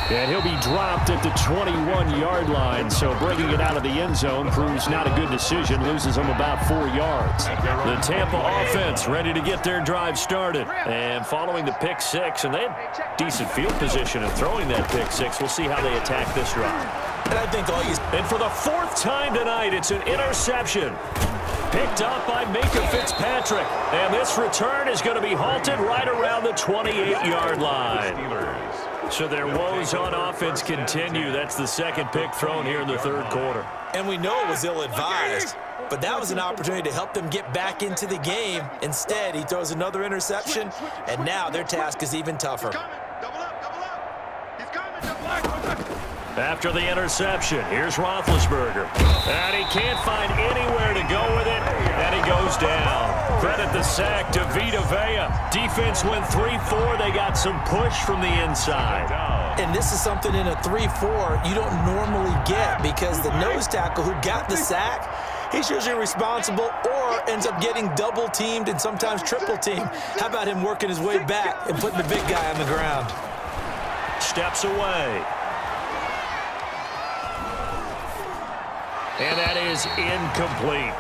And he'll be dropped at the 21-yard line. So bringing it out of the end zone proves not a good decision. Loses them about 4 yards. The Tampa offense ready to get their drive started. And following the pick 6, and they had decent field position in throwing that pick 6. We'll see how they attack this drive. And I think And for the 4th time tonight, it's an interception. Picked up by Minka Fitzpatrick. And this return is going to be halted right around the 28-yard line. So their woes on offense continue. That's the 2nd pick thrown here in the 3rd quarter. And we know it was ill-advised, but that was an opportunity to help them get back into the game. Instead, he throws another interception, and now their task is even tougher. After the interception, here's Roethlisberger. And he can't find anywhere to go with it, and he goes down. Credit the sack to Vita Vea. Defense went 3-4. They got some push from the inside. And this is something in a 3-4 you don't normally get because the nose tackle who got the sack, he's usually responsible or ends up getting double-teamed and sometimes triple-teamed. How about him working his way back and putting the big guy on the ground? Steps away. And that is incomplete.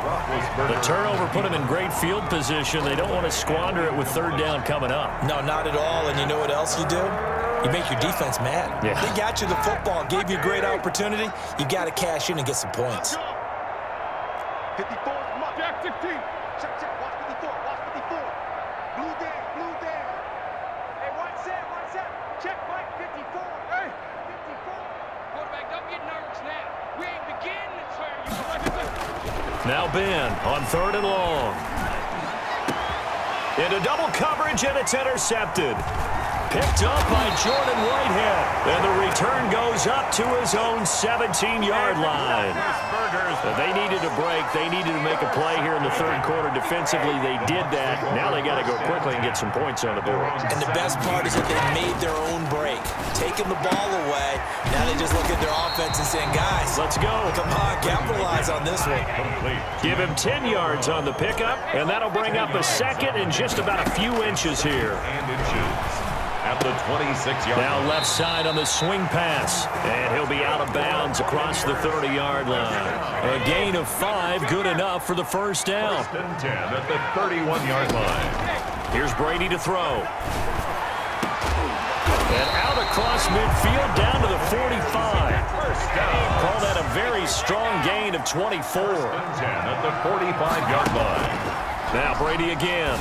The turnover put them in great field position. They don't want to squander it with 3rd down coming up. No, not at all. And you know what else you do? You make your defense mad. Yeah. They got you the football, gave you a great opportunity. You got to cash in and get some points. 54, Jack 15. Check, watch 54, watch 54. Blue down. Hey, one set. Check, Mike, 54. Hey, 54. Quarterback, don't get nervous now. We ain't beginning to turn you. Now Ben on 3rd and long. Into double coverage, and it's intercepted. Picked up by Jordan Whitehead. And the return goes goes up to his own 17-yard line. They needed a break. They needed to make a play here in the third quarter. Defensively, they did that. Now they got to go quickly and get some points on the board. And the best part is that they made their own break. Taking the ball away, now they just look at their offense and saying, guys, let's go. Come on, capitalize on this one. Give him 10 yards on the pickup, and that'll bring up a second and just about a few inches here. At the 26-yard line. Now left side on the swing pass, and he'll be out of bounds across the 30-yard line. A gain of 5, good enough for the first down. First and 10 at the 31-yard line. Here's Brady to throw. And out across midfield down to the 45. First down. Call that a very strong gain of 24. First and 10 at the 45-yard line. Now Brady again.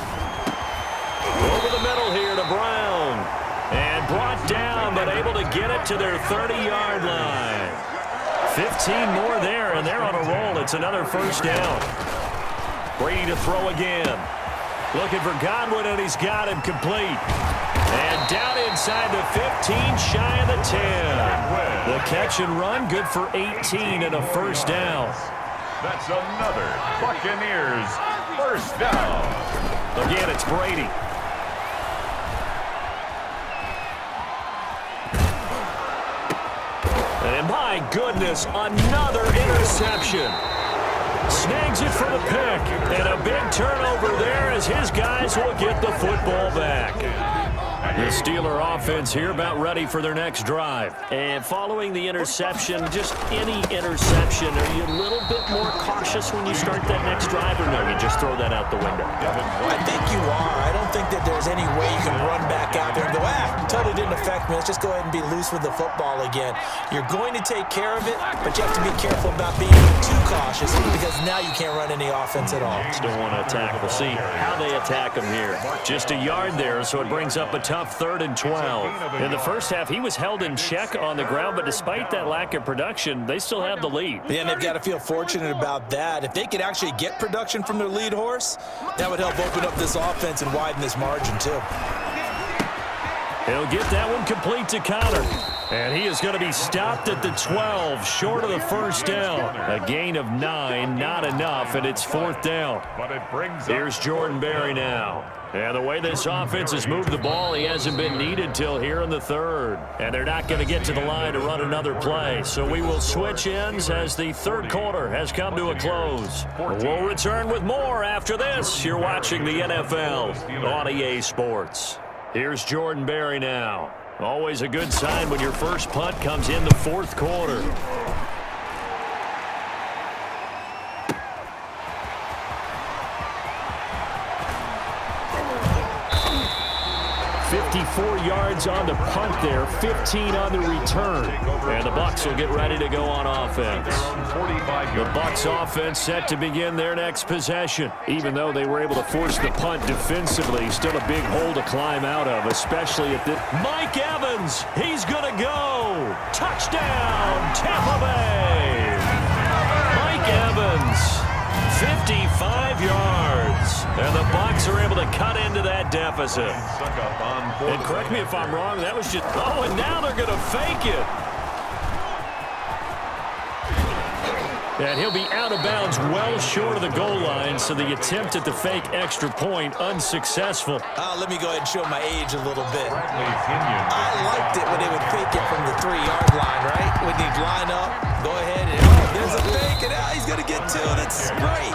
Over the middle here to Brown. And brought down, but able to get it to their 30-yard line. 15 more there, and they're on a roll. It's another first down. Brady to throw again. Looking for Godwin, and he's got him complete. And down inside the 15, shy of the 10. The catch and run, good for 18 and a first down. That's another Buccaneers first down. Again, it's Brady. And my goodness, another interception. Snags it for the pick. And a big turnover there as his guys will get the football back. The Steeler offense here about ready for their next drive. And following the interception, just any interception, are you a little bit more cautious when you start that next drive, or no, you just throw that out the window? I think you are. I don't think that there's any way you can run back out there and go, totally didn't affect me. Let's just go ahead and be loose with the football again. You're going to take care of it, but you have to be careful about being too cautious because now you can't run any offense at all. Still want to attack. We'll see how they attack him here. Just a yard there, so it brings up a tough 3rd and 12. In the first half, he was held in check on the ground, but despite that lack of production, they still have the lead. Yeah, and they've got to feel fortunate about that. If they could actually get production from their lead horse, that would help open up this offense and widen this margin too. He'll get that one complete to Connor. And he is going to be stopped at the 12, short of the first down. A gain of 9, not enough, and it's 4th down. But it brings Here's Jordan Berry now. And the way this offense has moved the ball, he hasn't been needed till here in the 3rd. And they're not going to get to the line to run another play. So we will switch ends as the 3rd quarter has come to a close. We'll return with more after this. You're watching the NFL on EA Sports. Here's Jordan Berry now. Always a good sign when your first punt comes in the 4th quarter. 54 yards on the punt there, 15 on the return. And the Bucs will get ready to go on offense. The Bucs offense set to begin their next possession. Even though they were able to force the punt defensively, still a big hole to climb out of, especially at the... Mike Evans, he's going to go. Touchdown, Tampa Bay. Mike Evans. 55 yards, and the Bucs are able to cut into that deficit. And correct me if I'm wrong, that was just... Oh, and now they're going to fake it. And he'll be out of bounds well short of the goal line, so the attempt at the fake extra point unsuccessful. Let me go ahead and show my age a little bit. I liked it when they would fake it from the 3-yard line, right? When they'd line up, go ahead and... there's a fake, and he's going to get to it. It's great.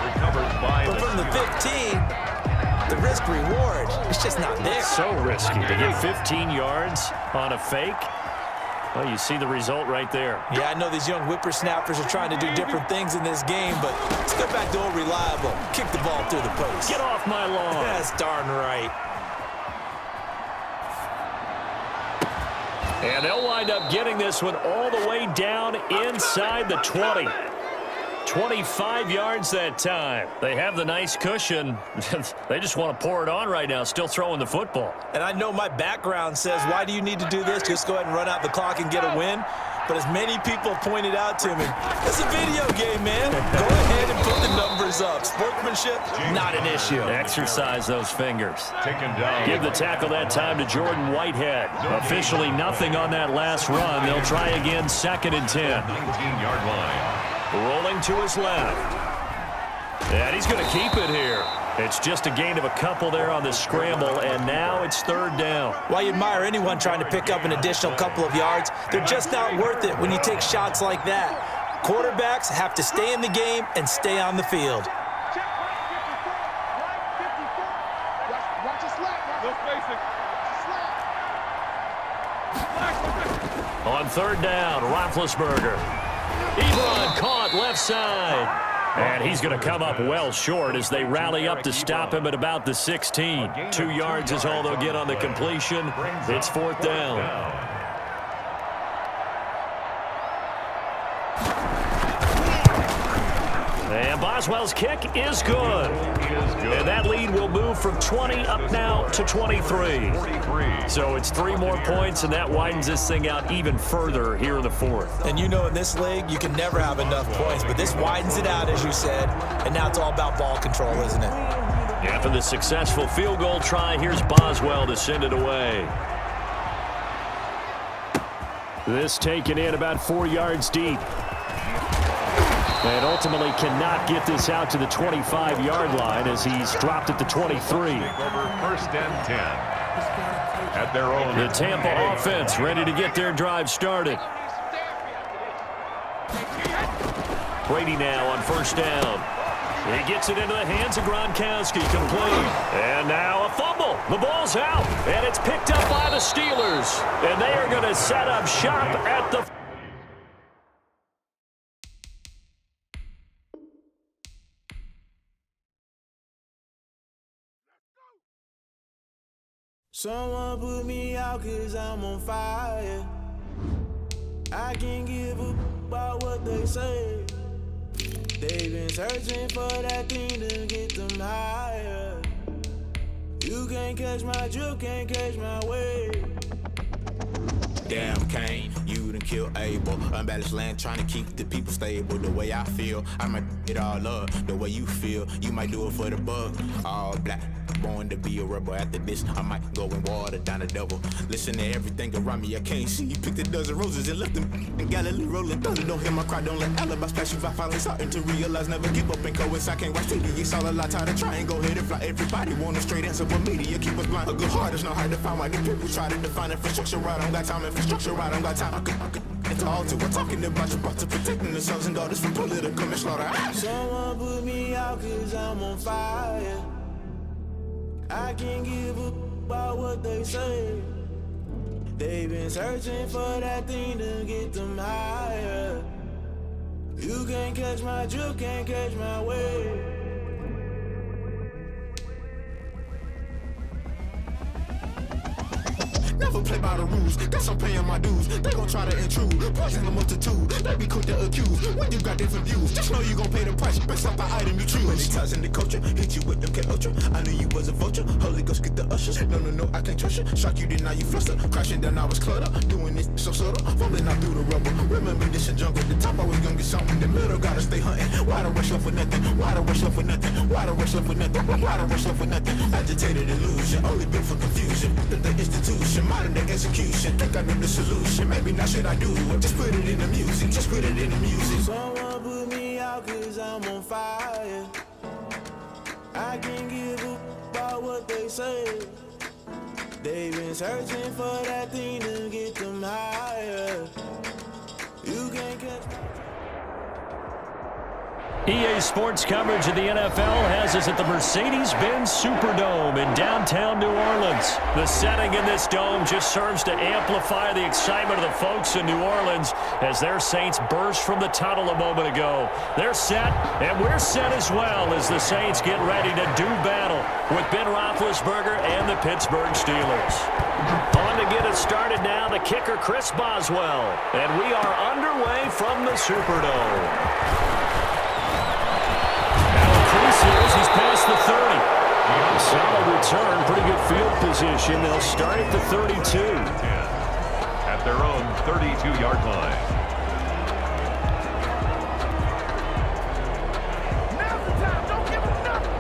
But from the 15, the risk-reward, it's just not there. So risky to get 15 yards on a fake. Well, you see the result right there. Yeah, I know these young whippersnappers are trying to do different things in this game, but let's go back to old reliable. Kick the ball through the post. Get off my lawn. That's darn right. And they'll wind up getting this one all the way down inside the 20. 25 yards that time. They have the nice cushion. They just want to pour it on right now, still throwing the football. And I know my background says, why do you need to do this? Just go ahead and run out the clock and get a win. But as many people pointed out to me, it's a video game, man. Go ahead and put the numbers up. Sportsmanship, not an issue. Exercise those fingers. Taken down. Give the tackle that time to Jordan Whitehead. Officially nothing on that last run. They'll try again, 2nd and 10. 19-yard line. Rolling to his left. And he's going to keep it here. It's just a gain of a couple there on the scramble, and now it's 3rd down. While you admire anyone trying to pick up an additional couple of yards, they're just not worth it when you take shots like that. Quarterbacks have to stay in the game and stay on the field. Check right 54. Watch it slap. Look basic. Slap. On 3rd down, Roethlisberger. Ebron caught left side. And he's going to come up well short as they rally up to stop him at about the 16. 2 yards is all they'll get on the completion. It's 4th down. And Boswell's kick is good. And that lead will move from 20 up now to 23. So it's 3 more points, and that widens this thing out even further here in the 4th. And you know in this league, you can never have enough points, but this widens it out, as you said, and now it's all about ball control, isn't it? After the successful field goal try, here's Boswell to send it away. This taken in about 4 yards deep. And ultimately cannot get this out to the 25-yard line as he's dropped at the 23. Over 1st and 10. At their own. The Tampa offense ready to get their drive started. Brady now on 1st down. He gets it into the hands of Gronkowski, complete. And now a fumble. The ball's out, and it's picked up by the Steelers. And they are going to set up shop at the... Someone put me out 'cause I'm on fire. I can't give a about what they say. They've been searching for that thing to get them higher. You can't catch my drift, can't catch my wave. Damn, Kane, you done killed Abel. Unbalanced land, trying to keep the people stable. The way I feel, I might it all up. The way you feel, you might do it for the buck. All black, born to be a rebel. After this, I might go and water down the devil. Listen to everything around me, I can't see. Picked a dozen roses and left them in Galilee rolling thunder. Don't hear my cry, don't let alibis pass you by. Finally starting to realize, never give up and coincide. Can't watch TV, it's all a lot. Tired of trying, go ahead and fly. Everybody want a straight answer, but media keep us blind. A good heart is not hard to find. Why these people try to define infrastructure right? I don't got time, infrastructure right, I don't got time. I could it's all to. We're talking about you, about to protecting the sons and daughters from political manslaughter. Someone put me out 'cause I'm on fire. I can't give a about what they say. They've been searching for that thing to get them higher. You can't catch my drift, can't catch my wave. Never play by the rules, guess I'm paying my dues. They gon' try to intrude, poison the multitude. They be quick to accuse, when you got different views. Just know you gon' pay the price, based off the item you choose. Many times in the culture, hit you with them K Ultra. I knew you was a vulture, Holy Ghost get the ushers. No, I can't trust you. Shock you, then now you fluster. Crashing down, I was cluttered. Doing this so subtle, falling out through the rubble. Remember this in jungle, the top I was gonna get something. The middle gotta stay hunting. Why the rush up for nothing? Why the rush up for nothing? Why the rush up for nothing? Why the rush up for nothing? Agitated illusion, only built for confusion. The institution, modern day execution. Think I know the solution. Maybe not should I do it? Just put it in the music. Just put it in the music. Someone put me out 'cause I'm on fire. I can't give a about what they say. They've been searching for that thing to get them higher. You can't catch. EA Sports coverage of the NFL has us at the Mercedes-Benz Superdome in downtown New Orleans. The setting in this dome just serves to amplify the excitement of the folks in New Orleans as their Saints burst from the tunnel a moment ago. They're set, and we're set as well as the Saints get ready to do battle with Ben Roethlisberger and the Pittsburgh Steelers. On to get it started now, the kicker Chris Boswell. And we are underway from the Superdome. He's past the 30. Solid return, pretty good field position. They'll start at the 32. At their own 32-yard line. Now's the time. Don't give him nothing.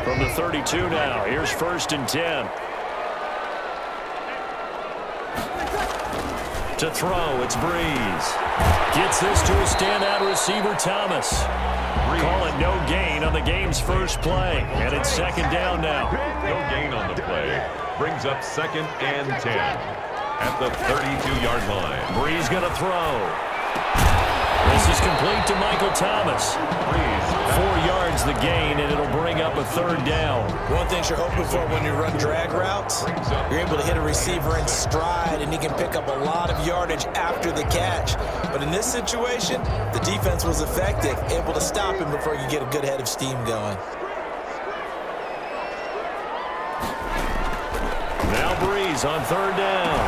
From the 32 now, here's 1st and 10. To throw, it's Breeze. Gets this to a standout receiver, Thomas. Call it no gain on the game's first play. And it's 2nd down now. No gain on the play. Brings up 2nd and 10 at the 32-yard line. Breeze going to throw. This is complete to Michael Thomas. 4 yards the gain, and it'll bring up a 3rd down. One thing you're hoping for when you run drag routes, you're able to hit a receiver in stride, and he can pick up a lot of yardage after the catch. But in this situation, the defense was effective, able to stop him before you get a good head of steam going. Now Breeze on 3rd down.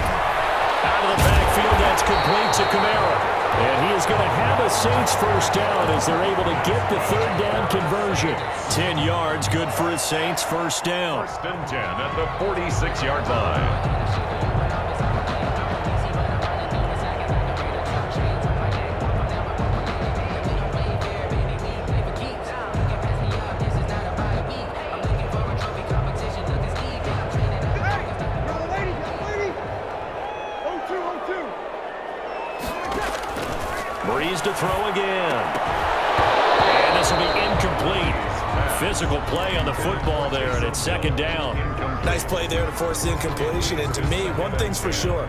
Out of the backfield, that's complete to Kamara. And he is going to have a Saints first down as they're able to get the 3rd down conversion. 10 yards, good for a Saints first down. 1st and 10 at the 46-yard line. Breeze to throw again. And this will be incomplete. Physical play on the football there, and it's 2nd down. Nice play there to force the incompletion. And to me, one thing's for sure.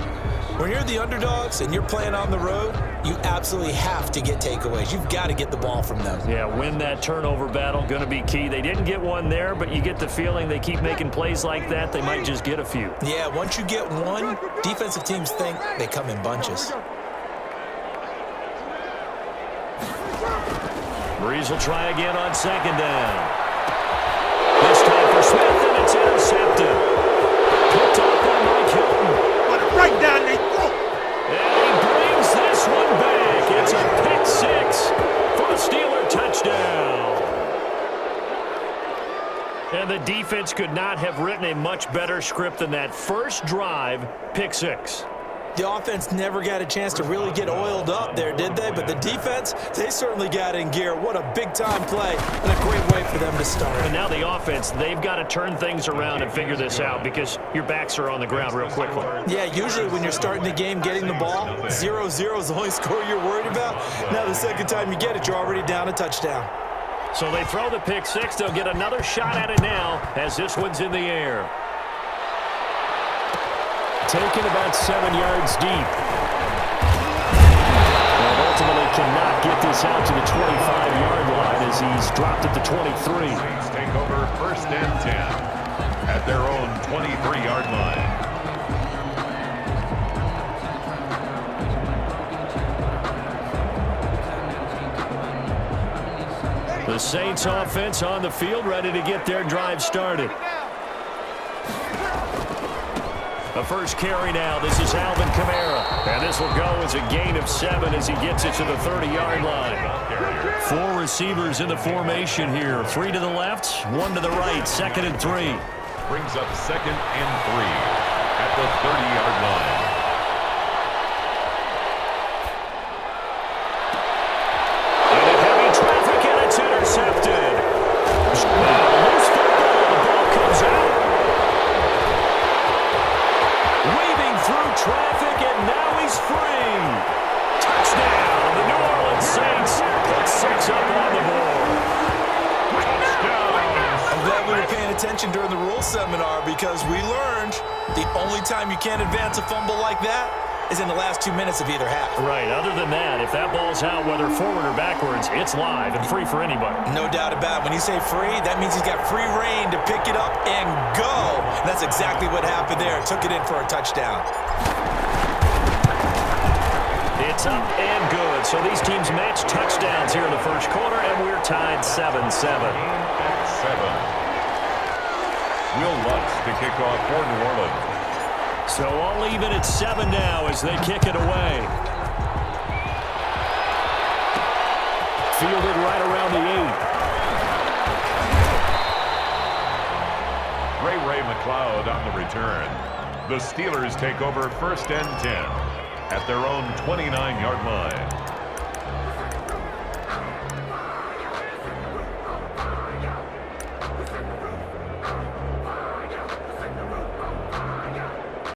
When you're the underdogs and you're playing on the road, you absolutely have to get takeaways. You've got to get the ball from them. Yeah, win that turnover battle, going to be key. They didn't get one there, but you get the feeling they keep making plays like that, they might just get a few. Yeah, once you get one, defensive teams think they come in bunches. Breeze will try again on 2nd down. This time for Smith, and it's intercepted. Picked up by Mike Hilton. Put it right down their throat. And he brings this one back. It's a pick 6 for a Steeler touchdown. And the defense could not have written a much better script than that first drive, pick 6. The offense never got a chance to really get oiled up there, did they? But the defense, they certainly got in gear. What a big-time play and a great way for them to start. And now the offense, they've got to turn things around and figure this out because your backs are on the ground real quickly. Yeah, usually when you're starting the game getting the ball, 0-0 is the only score you're worried about. Now the second time you get it, you're already down a touchdown. So they throw the pick 6. They'll get another shot at it now as this one's in the air. Taken about 7 yards deep. And ultimately cannot get this out to the 25-yard line as he's dropped at the 23. Saints take over 1st and 10 at their own 23-yard line. The Saints offense on the field, ready to get their drive started. The first carry now. This is Alvin Kamara. And this will go as a gain of 7 as he gets it to the 30-yard line. 4 receivers in the formation here. 3 to the left, 1 to the right. 2nd and 3. Brings up 2nd and 3 at the 30-yard line. Into heavy traffic, and it's intercepted. Loose football. The ball comes out. Weaving through traffic, and now he's free. Touchdown. The New Orleans Saints put 6 up on the board. I'm glad we were paying attention during the rules seminar because we learned the only time you can't advance a fumble like that is in the last 2 minutes of either half. Right. Other than that, if that ball's out, whether forward or backwards, it's live and free for anybody. No doubt about it. When you say free, that means he's got free reign to pick it up and go. And that's exactly what happened there. Took it in for a touchdown. It's up and good. So these teams match touchdowns here in the first quarter, and we're tied 7-7. 7. Will Lutz to kick off for New Orleans. So all even at 7 now as they kick it away. Fielded right around the 8. Ray McLeod on the return. The Steelers take over 1st and 10 at their own 29-yard line.